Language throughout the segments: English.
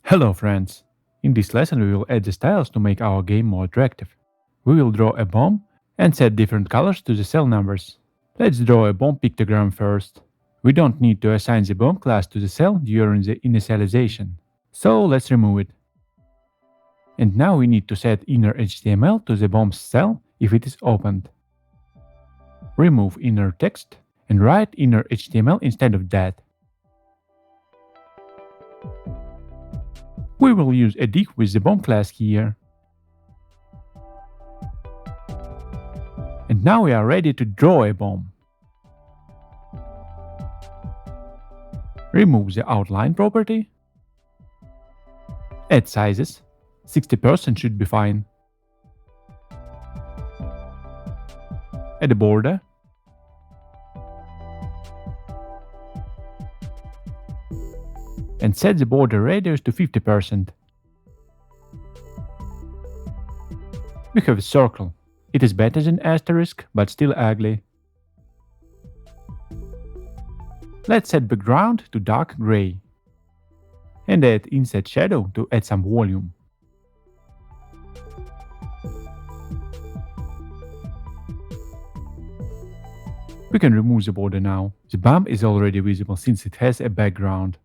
Hello friends! In this lesson we will add the styles to make our game more attractive. We will draw a bomb and set different colors to the cell numbers. Let's draw a bomb pictogram first. We don't need to assign the bomb class to the cell during the initialization. So let's remove it. And now we need to set inner HTML to the bomb's cell if it is opened. Remove inner text and write inner HTML instead of that. We will use a div with the bomb class here. And now we are ready to draw a bomb. Remove the outline property. Add sizes. 60% should be fine. Add a border. And set the border radius to 50%. We have a circle. It is better than asterisk, but still ugly. Let's set background to dark gray. And add inset shadow to add some volume. We can remove the border now. The bomb is already visible since it has a background.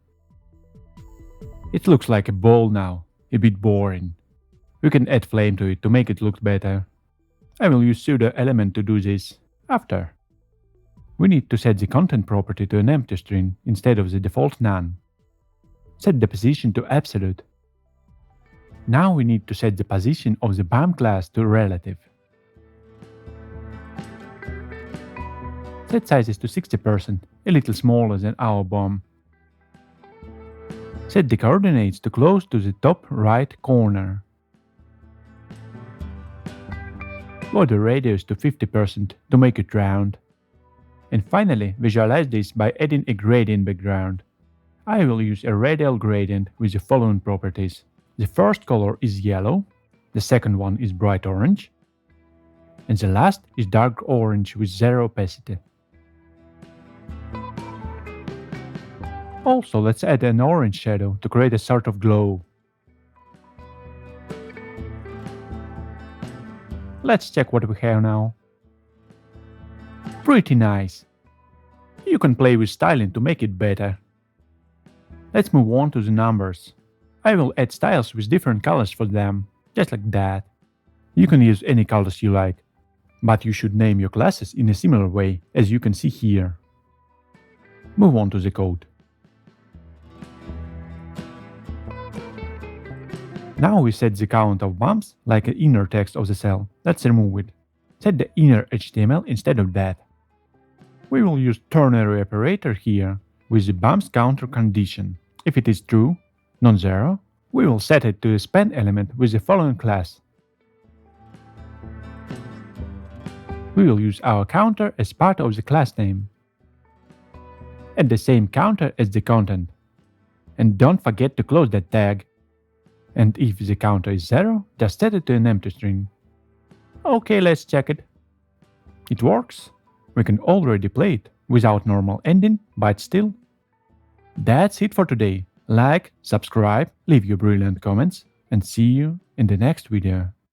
It looks like a ball now, a bit boring. We can add flame to it to make it look better. I will use pseudo element to do this after. We need to set the content property to an empty string instead of the default none. Set the position to absolute. Now we need to set the position of the bomb class to relative. Set sizes to 60%, a little smaller than our bomb. Set the coordinates to close to the top right corner. Lower the radius to 50% to make it round. And finally, visualize this by adding a gradient background. I will use a radial gradient with the following properties. The first color is yellow, the second one is bright orange, and the last is dark orange with zero opacity. Also, let's add an orange shadow to create a sort of glow. Let's check what we have now. Pretty nice. You can play with styling to make it better. Let's move on to the numbers. I will add styles with different colors for them, just like that. You can use any colors you like, but you should name your classes in a similar way, as you can see here. Move on to the code. Now we set the count of bombs like an inner text of the cell. Let's remove it. Set the inner HTML instead of that. We will use ternary operator here with the bombs counter condition. If it is true, non-zero, we will set it to a span element with the following class. We will use our counter as part of the class name. Add the same counter as the content. And don't forget to close that tag. And if the counter is 0, just set it to an empty string. Okay, let's check it. It works. We can already play it without normal ending, but still. That's it for today. Like, subscribe, leave your brilliant comments, and see you in the next video.